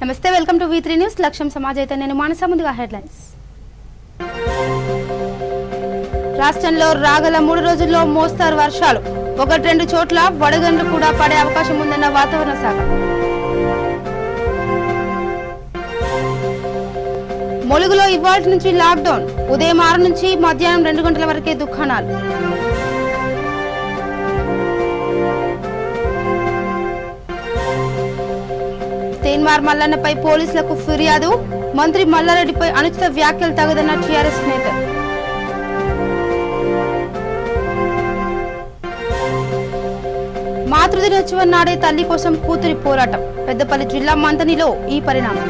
నమస్తే, welcome to V3 news. లక్ష్యం సమాజైతే నేను మానస. ముందుగా హెడ్లైన్స్. రాష్ట్రంలో రాగల 3 రోజుల్లో మోస్తరు వర్షాలు, 1-2 చోట్ల వడగండ్లు కూడా పడే అవకాశం ఉందన్న వాతావరణ శాఖ. ములుగులో ఇవాల్టి నుంచి లాక్డౌన్, ఉదయం 6 నుంచి మధ్యాహ్నం 2 గంటల వరకే దుకాణాలు. తీన్మార్ మల్లన్నపై పోలీసులకు ఫిర్యాదు, మంత్రి మల్లారెడ్డిపై అనుచిత వ్యాఖ్యలు తగదన్న టీఆర్ఎస్ నేతలు. మాతృదినోత్సవం నాడే తల్లి కోసం కూతురి పోరాటం, పెద్దపల్లి జిల్లా మంతనిలో ఈ పరిణామం.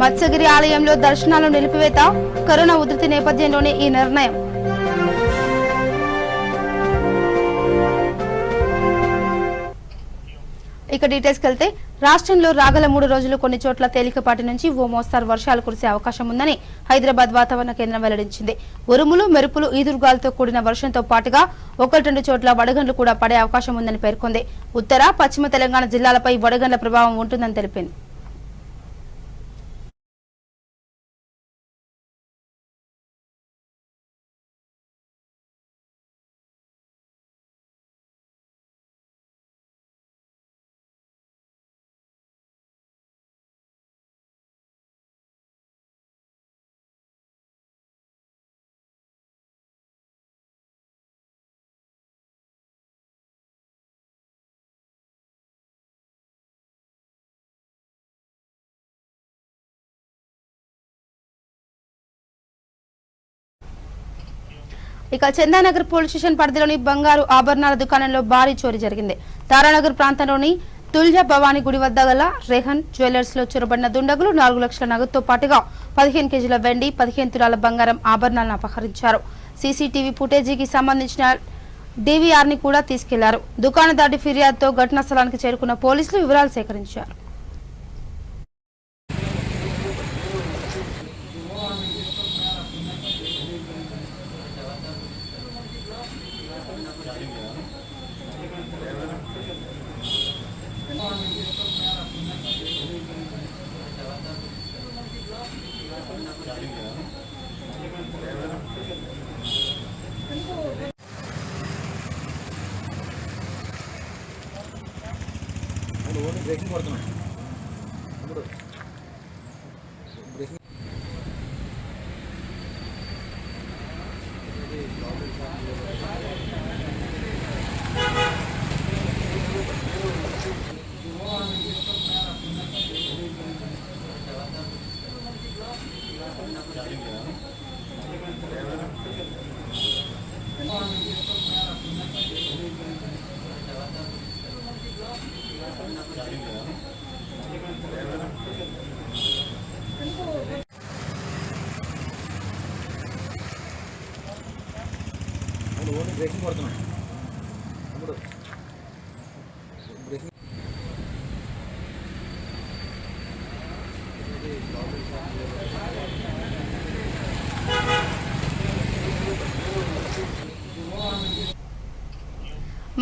మత్స్యగిరి ఆలయంలో దర్శనాలు నిలిపివేత, కరోనా ఉధృతి నేపథ్యంలోనే ఈ నిర్ణయం. ఇక డీటెయిల్స్కి వెళ్తే, రాష్ట్రంలో రాగల 3 రోజులు కొన్ని చోట్ల తేలికపాటి నుంచి ఓ మోస్తరు వర్షాలు కురిసే అవకాశం ఉందని హైదరాబాద్ వాతావరణ కేంద్రం వెల్లడించింది. ఉరుములు, మెరుపులు, ఈదురుగాలతో కూడిన వర్షంతో పాటుగా 1-2 చోట్ల వడగండ్లు కూడా పడే అవకాశం ఉందని పేర్కొంది. ఉత్తర, పశ్చిమ తెలంగాణ జిల్లాలపై వడగండ్ల ప్రభావం ఉంటుందని తెలిపింది. ఇక చందానగర్ పోలీస్ స్టేషన్ పరిధిలోని బంగారు ఆభరణాల దుకాణంలో భారీ చోరీ జరిగింది. తారానగర్ ప్రాంతంలోని తుల్జా భవానీ గుడి వద్ద గల రెహన్ జ్యువెలర్స్ లో చొరబడిన దుండగులు 4 లక్షల నగదుతో పాటుగా 15 కేజీల వెండి, 15 తులాల బంగారం ఆభరణాలను అపహరించారు. సీసీటీవీ ఫుటేజీకి సంబంధించిన డీవీఆర్ ని కూడా తీసుకెళ్లారు. దుకాణదారుడి ఫిర్యాదుతో ఘటనా స్థలానికి చేరుకున్న పోలీసులు వివరాలు సేకరించారు. బ్రేకింగ్ పడుతున్నాం. బ్రేకింగ్ పడుతున్నాం.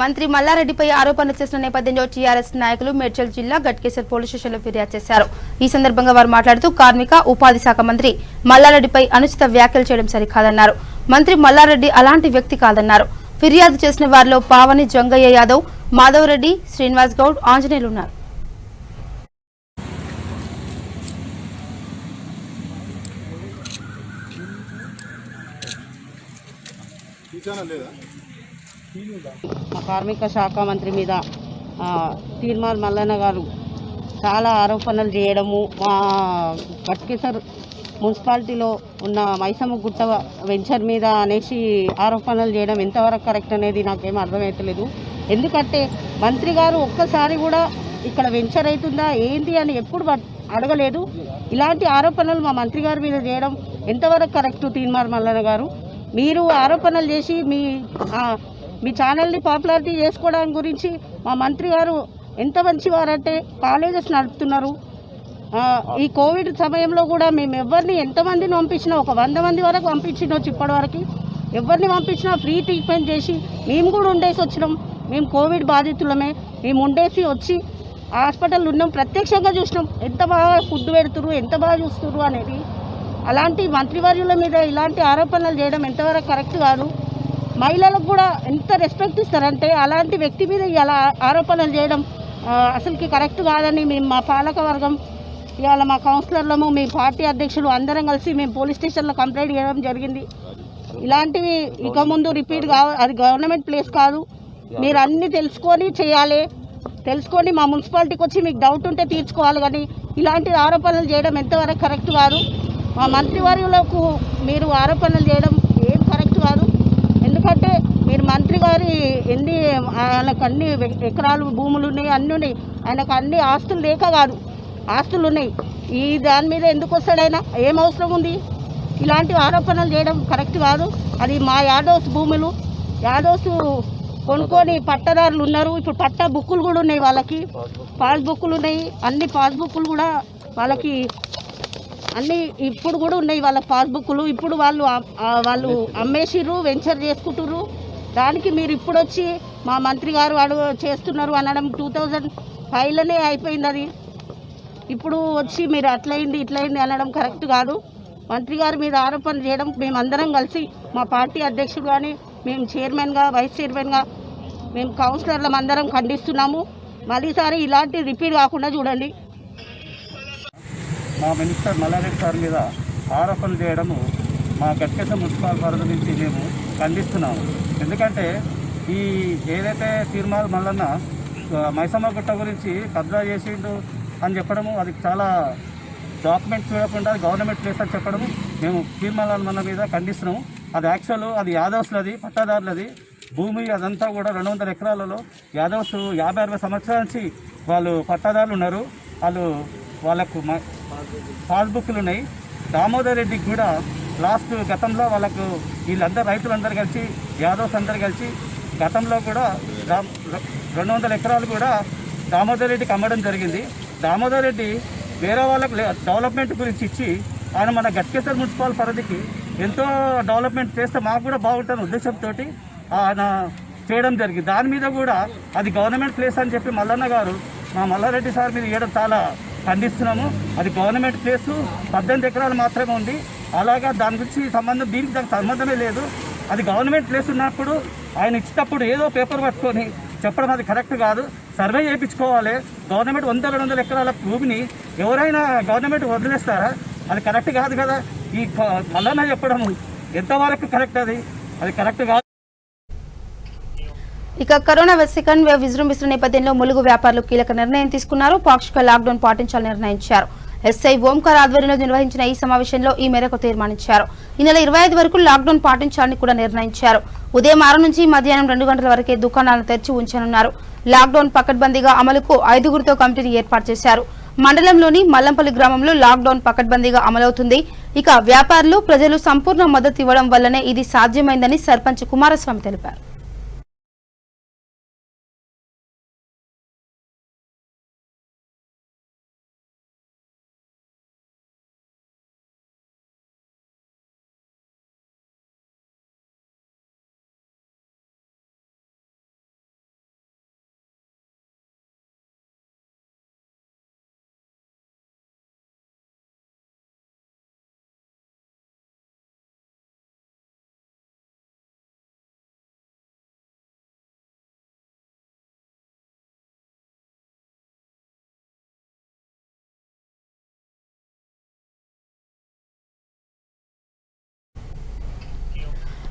మంత్రి మల్లారెడ్డిపై ఆరోపణలు చేసిన నేపథ్యంలో టీఆర్ఎస్ నాయకులు మేడ్చల్ జిల్లా గట్కేసర్ పోలీస్ స్టేషన్లో ఫిర్యాదు చేశారు. ఈ సందర్భంగా వారు మాట్లాడుతూ కార్మిక, ఉపాధి శాఖ మంత్రి మల్లారెడ్డిపై అనుచిత వ్యాఖ్యలు చేయడం సరికాదన్నారు. మంత్రి మల్లారెడ్డి అలాంటి వ్యక్తి కాదన్నారు. ఫిర్యాదు చేసిన వారిలో పావని, జంగయ్య యాదవ్, మాధవ్ రెడ్డి, శ్రీనివాస్ గౌడ్, ఆంజనేయులు ఉన్నారు. కార్మిక శాఖ మంత్రి మీద తీన్మార్ మల్లన్న గారు చాలా ఆరోపణలు చేయడము, మా గట్కేసర్ మున్సిపాలిటీలో ఉన్న మైసమ్మ గుట్ట వెంచర్ మీద అనేసి ఆరోపణలు చేయడం ఎంతవరకు కరెక్ట్ అనేది నాకేం అర్థమవుతలేదు. ఎందుకంటే మంత్రి గారు ఒక్కసారి కూడా ఇక్కడ వెంచర్ అవుతుందా ఏంటి అని ఎప్పుడు అడగలేదు. ఇలాంటి ఆరోపణలు మా మంత్రి గారి మీద చేయడం ఎంతవరకు కరెక్ట్? తీన్మార్ మల్లన్న గారు, మీరు ఆరోపణలు చేసి మీ ఛానల్ని పాపులారిటీ చేసుకోవడానికి గురించి మా మంత్రి గారు ఎంత మంచివారంటే కాలేజెస్ నడుపుతున్నారు. ఈ కోవిడ్ సమయంలో కూడా మేము ఎవరిని ఎంతమందిని పంపించినా, ఒక 100 మంది వరకు పంపించినొచ్చు ఇప్పటి వరకు. ఎవరిని పంపించినా ఫ్రీ ట్రీట్మెంట్ చేసి మేము కూడా ఉండేసి వచ్చినాం. మేము కోవిడ్ బాధితులమే, మేము ఉండేసి వచ్చి హాస్పిటల్ ఉన్నాం, ప్రత్యక్షంగా చూసినాం ఎంత బాగా ఫుడ్ పెడుతురు, ఎంత బాగా చూస్తురు అనేది. అలాంటి మంత్రివర్యుల మీద ఇలాంటి ఆరోపణలు చేయడం ఎంతవరకు కరెక్ట్ కాదు. మహిళలకు కూడా ఎంత రెస్పెక్ట్ ఇస్తారంటే అలాంటి వ్యక్తి మీద ఇలా ఆరోపణలు చేయడం అసలుకి కరెక్ట్ కాదని మేము మా పాలక వర్గం ఇవాళ మా కౌన్సిలర్లము, మీ పార్టీ అధ్యక్షులు అందరం కలిసి మేము పోలీస్ స్టేషన్లో కంప్లైంట్ చేయడం జరిగింది. ఇలాంటివి ఇక ముందు రిపీట్ కాదు. అది గవర్నమెంట్ ప్లేస్ కాదు. మీరు అన్నీ తెలుసుకొని చేయాలి. తెలుసుకొని మా మున్సిపాలిటీకి వచ్చి మీకు డౌట్ ఉంటే తీర్చుకోవాలి. కానీ ఇలాంటి ఆరోపణలు చేయడం ఎంతవరకు కరెక్ట్ కాదు. మా మంత్రివర్యులకు మీరు ఆరోపణలు చేయడం ఏం కరెక్ట్ కాదు. ఎందుకంటే మీరు మంత్రి గారి ఆయనకు అన్ని ఎకరాలు భూములు ఉన్నాయి, అన్నీ ఉన్నాయి. ఆయనకు అన్ని ఆస్తులు లేక కాదు, ఆస్తులు ఉన్నాయి. ఈ దాని మీద ఎందుకు వస్తాడైనా? ఏం అవసరం ఉంది? ఇలాంటి ఆరోపణలు చేయడం కరెక్ట్ కాదు. అది మా యాదవ్స్ భూములు, యాదవ్స్ కొనుక్కొని పట్టదారులు ఉన్నారు. ఇప్పుడు పట్ట బుక్కులు కూడా ఉన్నాయి, వాళ్ళకి పాస్ బుక్కులు ఉన్నాయి. అన్ని పాస్ బుక్కులు కూడా వాళ్ళకి అన్నీ ఇప్పుడు కూడా ఉన్నాయి వాళ్ళ పాస్బుక్లు. ఇప్పుడు వాళ్ళు అమ్మేసిర్రు, వెంచర్ చేసుకుంటుర్రు. దానికి మీరు ఇప్పుడు వచ్చి మా మంత్రి గారు చేస్తున్నారు అనడం 2005లోనే అయిపోయింది. అది ఇప్పుడు వచ్చి మీరు అట్లయింది ఇట్లయింది అనడం కరెక్ట్ కాదు. మంత్రి గారి మీద ఆరోపణ చేయడం మేమందరం కలిసి మా పార్టీ అధ్యక్షుడు కానీ మేము చైర్మన్గా, వైస్ చైర్మన్గా, మేము కౌన్సిలర్లం అందరం ఖండిస్తున్నాము. మళ్ళీసారి ఇలాంటి రిపీట్ కాకుండా చూడండి. మా మినిస్టర్ మల్లారెడ్డి సార్ మీద ఆరోపణలు చేయడము మా గట్కేశ్వర మున్సిపల్ పరిధి నుంచి మేము ఖండిస్తున్నాము. ఎందుకంటే ఈ ఏదైతే తీర్మాల్ మల్లన్న మైసమ్మ గుట్ట గురించి కబ్జా చేసిండు అని చెప్పడము, అది చాలా డాక్యుమెంట్ చూడకుండా గవర్నమెంట్ ప్లేస్ అని చెప్పడము మేము తీర్మాల మల్ల మీద ఖండిస్తున్నాము. అది యాక్చువల్ అది యాదవ్స్లది, పట్టాదారులది భూమి. అదంతా కూడా 200 ఎకరాలలో యాదవ్స్ 50-60 సంవత్సరాల నుంచి వాళ్ళు పట్టాదారులు ఉన్నారు. వాళ్ళకు పాస్బుక్లు ఉన్నాయి. దామోదర్ రెడ్డికి కూడా గతంలో వాళ్ళకు వీళ్ళందరూ రైతులందరూ కలిసి యాదవ్స్ అందరూ కలిసి గతంలో కూడా 200 ఎకరాలు కూడా దామోదర్ రెడ్డికి అమ్మడం జరిగింది. దామోదర్ రెడ్డి వేరే వాళ్ళకు డెవలప్మెంట్ గురించి ఇచ్చి ఆయన మన గట్కేశ్వర మున్సిపల్ పరిధికి ఎంతో డెవలప్మెంట్ చేస్తే మాకు కూడా బాగుంటుంది ఉద్దేశంతో ఆయన చేయడం జరిగింది. దాని మీద కూడా అది గవర్నమెంట్ ప్లేస్ అని చెప్పి మల్లన్న గారు మా మల్లారెడ్డి సార్ మీద ఇవ్వడం చాలా ఖండిస్తున్నాము. అది గవర్నమెంట్ ప్లేసు 18 ఎకరాలు మాత్రమే ఉంది. అలాగా దాని గురించి దీనికి దానికి సంబంధమే లేదు. అది గవర్నమెంట్ ప్లేస్ ఉన్నప్పుడు ఆయన ఇచ్చేటప్పుడు ఏదో పేపర్ పట్టుకొని చెప్పడం అది కరెక్ట్ కాదు. సర్వే చేయించుకోవాలి. గవర్నమెంట్ 100-200 ఎకరాల భూమిని ఎవరైనా గవర్నమెంట్ వదిలేస్తారా? అది కరెక్ట్ కాదు కదా. ఈ మల్లన్న చెప్పడం ఎంతవరకు కరెక్ట్? అది కరెక్ట్ కాదు. ఇక కరోనా సెకండ్ వేవ్ విజృంభిస్తున్న నేపథ్యంలో ములుగు వ్యాపారులు కీలక నిర్ణయం తీసుకున్నారు. పాక్షిక లాక్డౌన్ పాటించాలని నిర్ణయించారు. ఎస్ఐ ఓంకార్ ఆధ్వర్యంలో నిర్వహించిన ఈ సమావేశంలో ఈ మేరకు తీర్మానించారు. ఈ నెల 25 వరకు లాక్డౌన్ పాటించాలని కూడా నిర్ణయించారు. ఉదయం 6 నుంచి మధ్యాహ్నం 2 గంటల వరకే దుకాణాలను తెరిచి ఉంచనున్నారు. లాక్డౌన్ పకడ్బందీగా అమలుకు 5గురితో కమిటీని ఏర్పాటు చేశారు. మండలంలోని మల్లంపల్లి గ్రామంలో లాక్డౌన్ పకడ్బందీగా అమలవుతుంది. ఇక వ్యాపారులు, ప్రజలు సంపూర్ణ మద్దతు ఇవ్వడం వల్లనే ఇది సాధ్యమైందని సర్పంచ్ కుమారస్వామి తెలిపారు.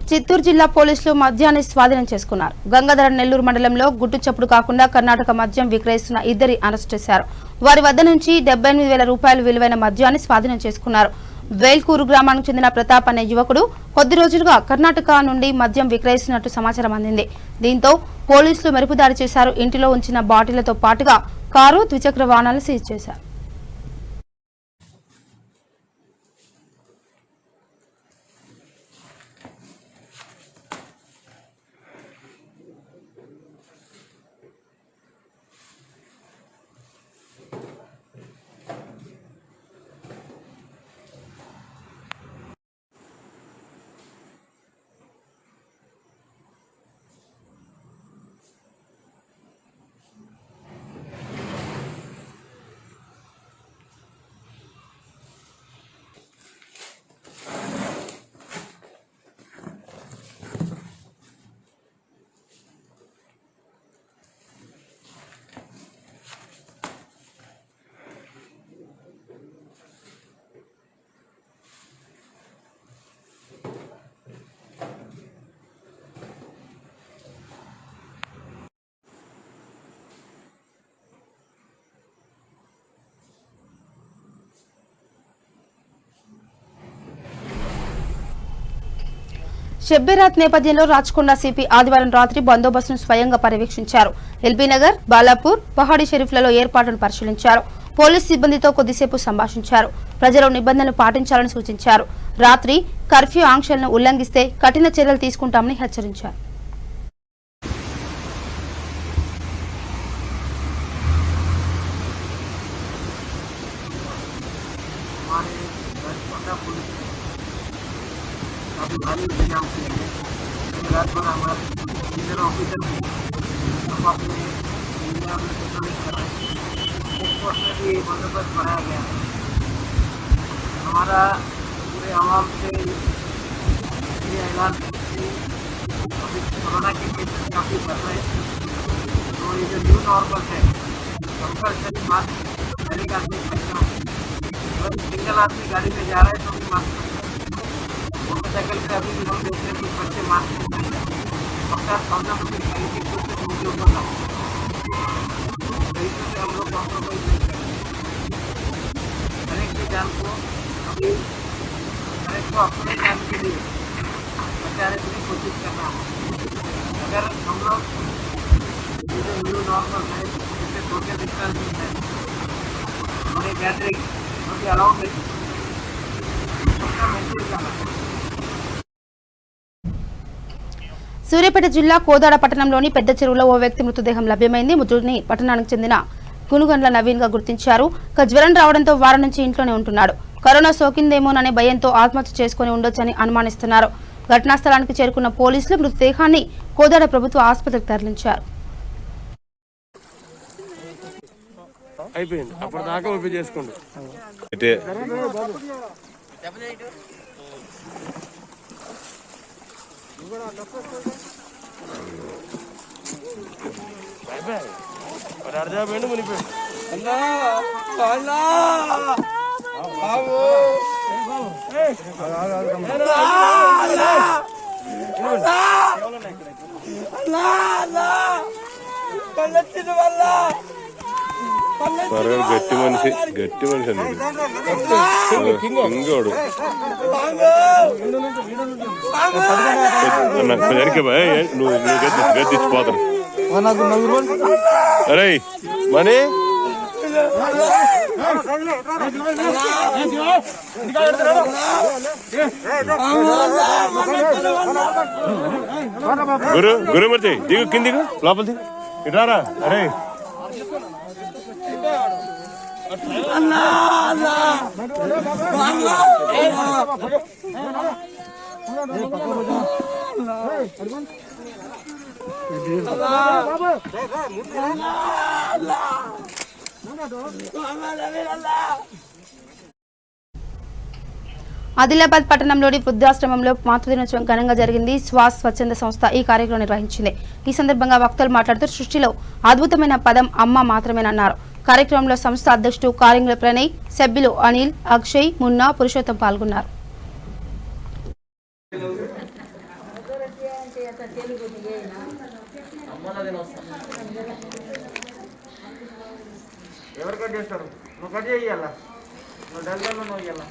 చిత్తూరు జిల్లా పోలీసులు మద్యాన్ని స్వాధీనం చేసుకున్నారు. గంగాధర నెల్లూరు మండలంలో గుట్టు చప్పుడు కాకుండా కర్ణాటక మద్యం విక్రయిస్తున్న 2 అరెస్ట్ చేశారు. వారి వద్ద నుంచి 78,000 రూపాయలు విలువైన మద్యాన్ని స్వాధీనం చేసుకున్నారు. వేల్కూరు గ్రామానికి చెందిన ప్రతాప్ అనే యువకుడు కొద్ది రోజులుగా కర్ణాటక నుండి మద్యం విక్రయిస్తున్నట్టు సమాచారం అందింది. దీంతో పోలీసులు మెరుపుదాడి చేశారు. ఇంటిలో ఉంచిన బాటిళ్లతో పాటుగా కారు, ద్విచక్ర వాహనాలు సీజ్ చేశారు. షబ్బీరాత్ నేపథ్యంలో రాచకొండ సిపి ఆదివారం రాత్రి బందోబస్తును స్వయంగా పర్యవేక్షించారు. ఎల్బీ నగర్, బాలాపూర్, పహాడీ షరీఫ్లలో ఏర్పాట్లను పరిశీలించారు. పోలీస్ సిబ్బందితో కొద్దిసేపు సంభాషించారు. ప్రజలు నిబంధనలు పాటించాలని సూచించారు. రాత్రి కర్ఫ్యూ ఆంక్షలను ఉల్లంఘిస్తే కఠిన చర్యలు తీసుకుంటామని హెచ్చరించారు. भारी इंतजाम किए हैं। रात भर हमारे सीनियर ऑफिसर भी हम अपने एरिया में पेट्रोलिंग कर रहे हैं। चेक पोस्ट में भी बंदोबस्त बढ़ाया गया है। हमारा पूरे आवाम से ये ऐलान है कि अभी कोरोना के केसेस काफ़ी बढ़ रहे हैं, तो ये जो न्यू नॉर्मल है कंपल्सरी मास्क हर एक आदमी पहनना है। अगर सिंगल आदमी गाड़ी में जा रहे हैं तो भी मास्क मोटरसाइकिल पे अभी भी हम देख रहे हैं कुछ बच्चे मास्क नहीं पहनते। पक्का सामने मुझे गाड़ी के कुछ मुझे ऊपर ना तरीके से हम लोग कॉम्प्रोमाइज नहीं करेंगे। हर एक की जान को अभी हर एक को अपने जान के लिए बचाने की कोशिश करना है। अगर हम लोग ये जो न्यू नॉर्मल है जिससे सोशल डिस्टेंसिंग है हमारे गैदरिंग अभी अलाउ नहीं सबका मेंटेन करना है। సూర్యాపేట జిల్లా కోదాడ పట్టణంలోని పెద్ద చెరువులో ఓ వ్యక్తి మృతదేహం లభ్యమైంది. మృతుడిని పట్టణానికి చెందిన గునుగండ్ల నవీన్ గా గుర్తించారు. జ్వరం రావడంతో వారం నుంచి ఇంట్లోనే ఉంటున్నాడు. కరోనా సోకిందేమోననే భయంతో ఆత్మహత్య చేసుకుని ఉండొచ్చని అనుమానిస్తున్నారు. ఘటనా స్థలానికి చేరుకున్న పోలీసులు మృతదేహాన్ని కోదాడ ప్రభుత్వ ఆసుపత్రికి తరలించారు. గట్టి మనిషి ఇంకోడు నువ్వు గద్దిచ్చిపోతాను అరే మనీ గురుమూర్తి దిగు కిందికు లోపల దిగు ఇటారా అరే ఆదిలాబాద్ పట్టణంలోని వృద్ధాశ్రమంలో మాతృదినోత్సవం ఘనంగా జరిగింది. శ్వాస్ స్వచ్ఛంద సంస్థ ఈ కార్యక్రమం నిర్వహించింది. ఈ సందర్భంగా వక్తలు మాట్లాడుతూ సృష్టిలో అద్భుతమైన పదం అమ్మ మాత్రమేనన్నారు. కార్యక్రమంలో సంస్థ అధ్యక్షుడు కారింగ్ల ప్రణయ్, సభ్యులు అనిల్, అక్షయ్, మున్నా, పురుషోత్తం పాల్గొన్నారు. ఎవరు కట్ చేస్తారు? నువ్వు కట్ చేయాలా? నువ్వు డల్గా నువ్వు ఇయ్యాలా?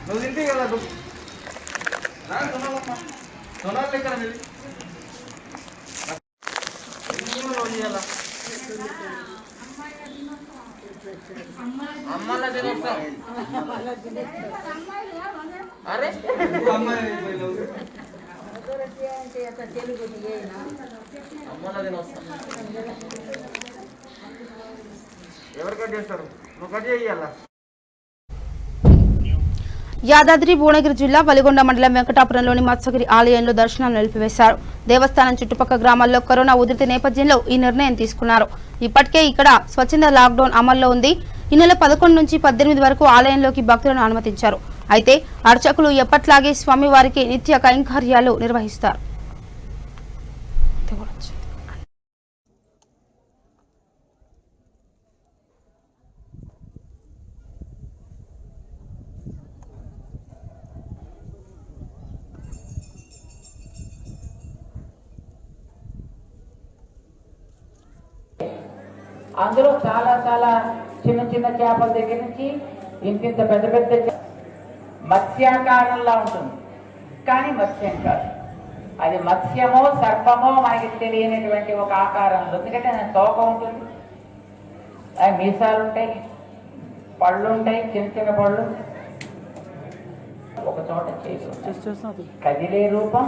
నువ్వు తింటే కదా సొనాలు లెక్కన మీరు ఇయ్యాలా? అమ్మాయిలా తినొస్తా అరే అమ్మాయి అమ్మాయిలా తినొస్తా ఎవరు కట్ చేస్తారు? నువ్వు కట్ చేయాలా? యాదాద్రి భువనగిరి జిల్లా వలిగొండ మండలం వెంకటాపురంలోని మత్స్యగిరి ఆలయంలో దర్శనాలు నిలిపివేశారు. దేవస్థానం చుట్టుపక్కల గ్రామాల్లో కరోనా ఉధృతి నేపథ్యంలో ఈ నిర్ణయం తీసుకున్నారు. ఇప్పటికే ఇక్కడ స్వచ్ఛంద లాక్డౌన్ అమల్లో ఉంది. ఈ నెల 11 నుంచి 18 వరకు ఆలయంలోకి భక్తులను అనుమతించారు. అయితే అర్చకులు ఎప్పట్లాగే స్వామివారికి నిత్య కైంకర్యాలు నిర్వహిస్తారు. అందులో చాలా చాలా చిన్న చిన్న చేపల దగ్గర నుంచి ఇంతింత పెద్ద పెద్ద మత్స్యాకారంలా ఉంటుంది, కానీ మత్స్యం కాదు. అది మత్స్యమో సర్పమో మనకి తెలియనటువంటి ఒక ఆకారంలో, ఎందుకంటే తోక ఉంటుంది, మీసాలు ఉంటాయి, పళ్ళు ఉంటాయి, చిన్న చిన్న పళ్ళు, ఒక చోట చేసి కదిలే రూపం,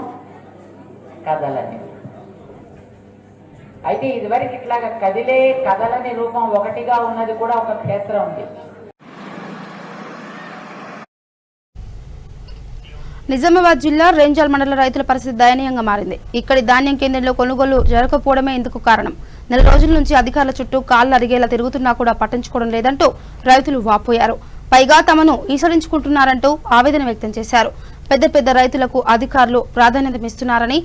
కదలని. అయితే ఇదివరకు ఇట్లాగా కదలని రూపం ఒకటిగా ఉన్నది కూడా ఒక క్షేత్రం ఉంది. నిజామాబాద్ జిల్లా రేంజల్ మండల రైతుల పరిస్థితి దయనీయంగా మారింది. ఇక్కడి ధాన్యం కేంద్రంలో కొనుగోలు జరగకపోవడమే ఇందుకు కారణం. నెల రోజుల నుంచి అధికారుల చుట్టూ కాళ్లు అరిగేలా తిరుగుతున్నా కూడా పట్టించుకోవడం లేదంటూ రైతులు వాపోయారు. పైగా తమను ఈసడించుకుంటున్నారంటూ ఆవేదన వ్యక్తం చేశారు. పెద్ద పెద్ద రైతులకు అధికారులు ప్రాధాన్యతమిస్తున్నారని,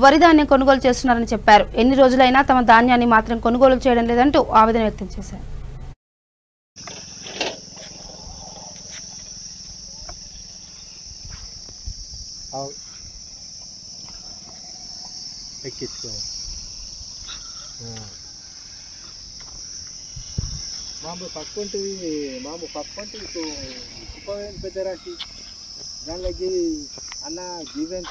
వరి ధాన్యం కొనుగోలు చేస్తున్నారని చెప్పారు. ఎన్ని రోజులైనా తమ ధాన్యాన్ని మాత్రం కొనుగోలు చేయడం లేదంటూ ఆవేదన వ్యక్తం చేశారు. మాము పక్కంటి ఉపయోగం పెద్ద రాశి దానికి అన్న జీవన్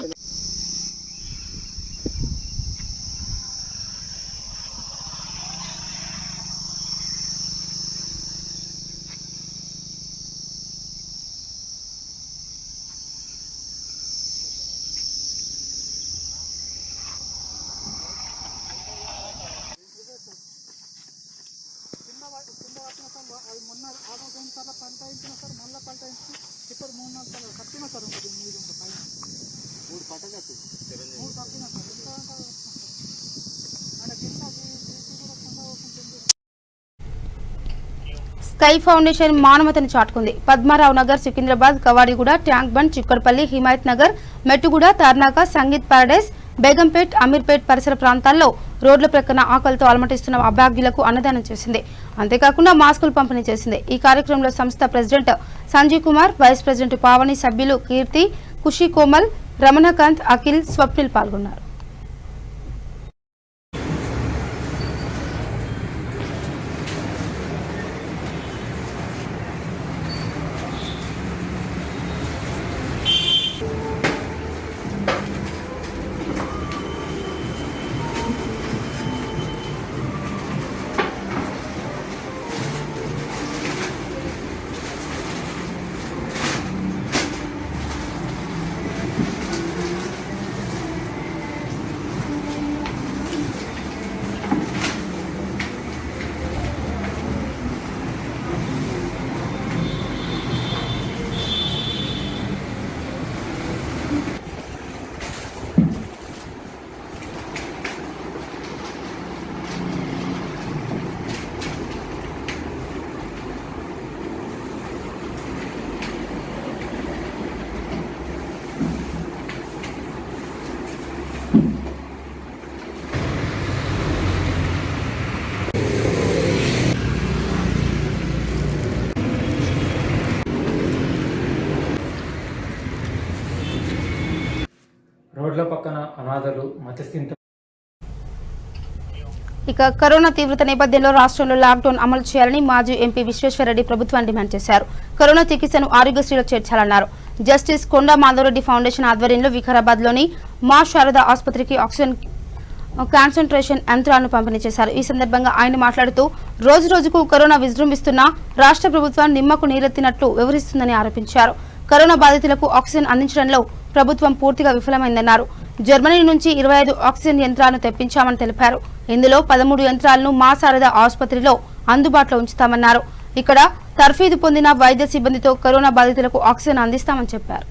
స్కై ఫౌండేషన్ మానవతను చాటుకుంది. Padmarao Nagar, Secunderabad, Kavadiguda, Tank Bund, Chikkadpally, Himayat Nagar, Mettuguda, Tarnaka, Sangeet Paradise, Begumpet, Ameerpet పరిసర ప్రాంతాల్లో రోడ్ల ప్రక్కన ఆకలితో అలమటిస్తున్న అభాగ్యులకు అన్నదానం చేసింది. అంతేకాకుండా మాస్కులు పంపిణీ చేసింది. ఈ కార్యక్రమంలో సంస్థ president Sanjeev Kumar, vice president Pavani, సభ్యులు కీర్తి, ఖుషి, కోమల్, రమణకాంత్, అఖిల్, స్వప్నిల్ పాల్గొన్నారు. రోడ్ల పక్కన అనాథలు, మతస్థింత. ఇక కరోనా తీవ్రత నేపథ్యంలో రాష్ట్రంలో లాక్డౌన్ అమలు చేయాలని మాజీ ఎంపీ విశ్వేశ్వరరెడ్డి ప్రభుత్వాన్ని డిమాండ్ చేశారు. కరోనా చికిత్సను ఆరోగ్యశ్రీలో చేర్చాలన్నారు. జస్టిస్ కొండా మాధవరెడ్డి ఫౌండేషన్ ఆధ్వర్యంలో వికారాబాద్ లోని మా శారద ఆసుపత్రికి ఆక్సిజన్ కాన్సంట్రేషన్ యంత్రాలను పంపిణీ చేశారు. ఈ సందర్భంగా ఆయన మాట్లాడుతూ రోజు రోజుకు కరోనా విజృంభిస్తున్నా రాష్ట్ర ప్రభుత్వం నిమ్మకు నీరెత్తినట్లు వ్యవహరిస్తుందని ఆరోపించారు. కరోనా బాధితులకు ఆక్సిజన్ అందించడంలో ప్రభుత్వం పూర్తిగా విఫలమైందన్నారు. జర్మనీ నుంచి 25 ఆక్సిజన్ యంత్రాలను తెప్పించామని తెలిపారు. ఇందులో 13 యంత్రాలను మా శారద ఆసుపత్రిలో అందుబాటులో ఉంచుతామన్నారు. ఇక్కడ తర్ఫీదు పొందిన వైద్య సిబ్బందితో కరోనా బాధితులకు ఆక్సిజన్ అందిస్తామని చెప్పారు.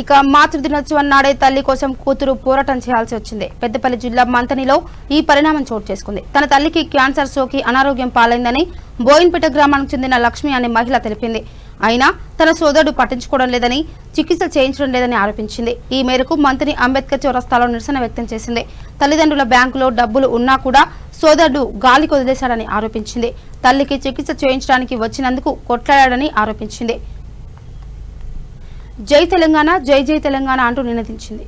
ఇక మాతృదినోత్సవం నాడే తల్లి కోసం కూతురు పోరాటం చేయాల్సి వచ్చింది. పెద్దపల్లి జిల్లా మంతనిలో ఈ పరిణామం చోటు చేసుకుంది. తన తల్లికి క్యాన్సర్ సోకి అనారోగ్యం పాలైందని బోయిన్పేట గ్రామానికి చెందిన లక్ష్మి అనే మహిళ తెలిపింది. అయినా తన సోదరుడు పట్టించుకోవడం లేదని, చికిత్స చేయించడం లేదని ఆరోపించింది. ఈ మేరకు మంత్రి అంబేద్కర్ చౌరస్తాలో నిరసన వ్యక్తం చేసింది. తల్లిదండ్రుల బ్యాంకులో డబ్బులు ఉన్నా కూడా సోదరుడు గాలికి వదిలేశాడని ఆరోపించింది. తల్లికి చికిత్స చేయించడానికి వచ్చినందుకు కొట్లాడాడని ఆరోపించింది. జై తెలంగాణ, జై జై తెలంగాణ అంటూ నినదించింది.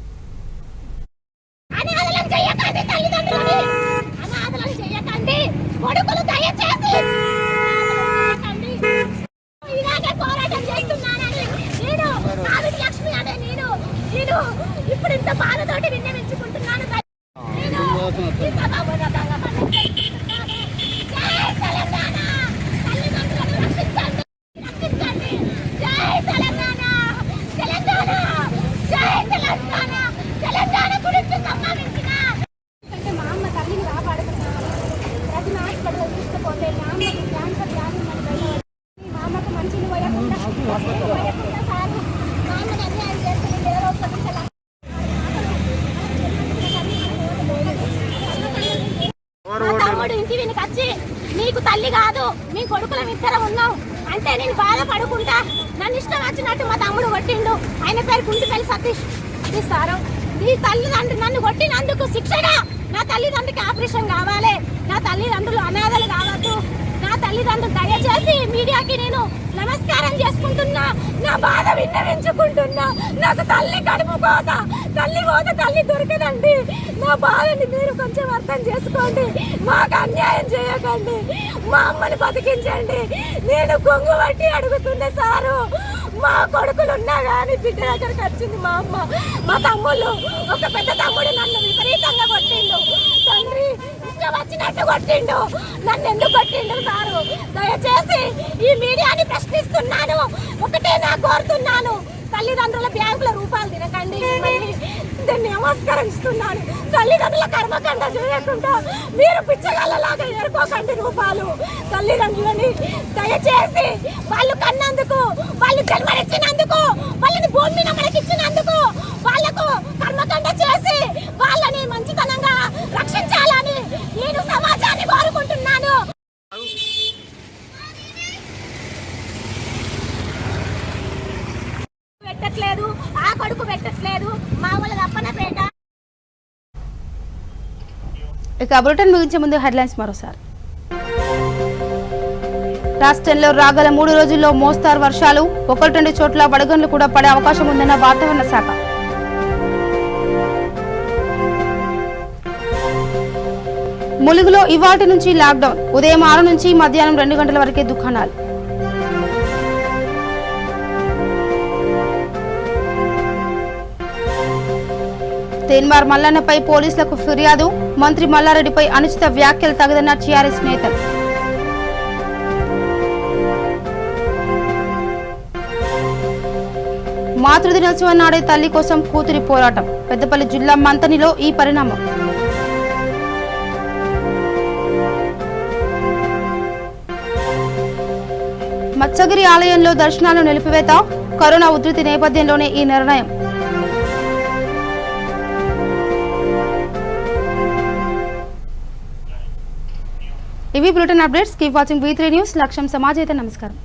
ఇప్పుడు ఇంత బాధతోటి విన్నవించుకుంటున్నాను. మా అమ్మ తల్లిని కాపాడుతున్నాను. ప్రతి హాస్పిటల్ తీసుకుపోతే మా అమ్మకి క్యాన్సర్ వ్యాధి మా అమ్మకు మంచిని పోయకుండా సార్ మా అమ్మని అన్యాయం చేస్తుంది. తమ్ముడు ఇంటి వెనక వచ్చి నీకు తల్లి కాదు, మీ కొడుకులం ఇద్దరం ఉన్నాం అంటే నేను బాధపడుకుంటా నన్ను ఇష్టం వచ్చినట్టు మా తమ్ముడు కొట్టిండు. ఆయన పేరు కుంటిపల్లి సతీష్. ఇది సారం నీ తల్లిదండ్రులు నన్ను కొట్టినందుకు శిక్షగా నా తల్లిదండ్రులకి ఆపరేషన్ కావాలి, నా తల్లిదండ్రులు అనాథలు కావద్దు, నా తల్లిదండ్రులు దయచేసి మీడియాకి నేను నమస్కారం చేసుకుంటున్నా, నా బాధ విన్నవించుకుంటున్నా. నాకు తల్లి కడుపు కోత, తల్లి కోత తల్లి దొరకదండి. నా బాధని మీరు కొంచెం అర్థం చేసుకోండి. మాకు అన్యాయం చేయకండి, మా అమ్మని బతికించండి. నేను కొంగు పట్టి అడుగుతున్నా సారు. మా కొడుకులు ఉన్నా కానీ బిడ్డ దగ్గరికి వచ్చింది మా అమ్మ. మా తమ్ముళ్ళు, ఒక పెద్ద తమ్ముడు నన్ను విపరీతంగా కొట్టిండు. తండ్రి ఇష్టం వచ్చినట్టు కొట్టిండు. నన్ను ఎందుకు కొట్టిండు సారు? దయచేసి ఈ మీడియాని ప్రశ్నిస్తున్నాను. ఒకటే నా కోరుతున్నాను, తల్లిదండ్రుల బ్యాంకుల రూపాయలు తినకండి. దీన్ని నమస్కరిస్తున్నాను. తల్లిదండ్రుల కర్మకండ చేయకుండా మీరు పిచ్చగల్లలాగా ఏరుకోకండి రూపాయలు. తల్లిదండ్రులని దయచేసి వాళ్ళు కన్నందుకు, వాళ్ళు జన్మనిచ్చినందుకు, వాళ్ళని భూమి మీద మనకి ఇచ్చినందుకు వాళ్లకు కర్మకండ చేసి వాళ్ళని మంచితనంగా రక్షించాలని నేను సమాజాన్ని కోరుకుంటున్నాను. పెట్టట్లేదు, ఆ కొడుకు పెట్టట్లేదు, మా వాళ్ళ అప్పనపేట. ఇక బులెటిన్ ముగించే ముందు హెడ్లైన్స్ మరోసారి. రాష్ట్రంలో రాగల 3 రోజుల్లో మోస్తారు వర్షాలు, 1-2 చోట్ల వడగండ్లు కూడా పడే అవకాశం ఉందన్న వాతావరణ శాఖ. ములుగులో ఇవాల్టి నుంచి లాక్డౌన్, ఉదయం 6 నుంచి మధ్యాహ్నం 2 గంటల వరకే దుకాణాలు. తేన్మార్ మల్లన్నపై పోలీసులకు ఫిర్యాదు, మంత్రి మల్లారెడ్డిపై అనుచిత వ్యాఖ్యలు తగదన్న టీఆర్ఎస్ నేతలు. మాతృదినోత్సవం నాడే తల్లి కోసం కూతురి పోరాటం, పెద్దపల్లి జిల్లా మంతనిలో ఈ పరిణామం. మత్స్యగిరి ఆలయంలో దర్శనాలు నిలిపివేత, కరోనా ఉధృతి నేపథ్యంలోనే ఈ నిర్ణయం. ఇవి bulletin updates. Keep watching V3 news. లక్ష్యం సమాజైతే. నమస్కారం.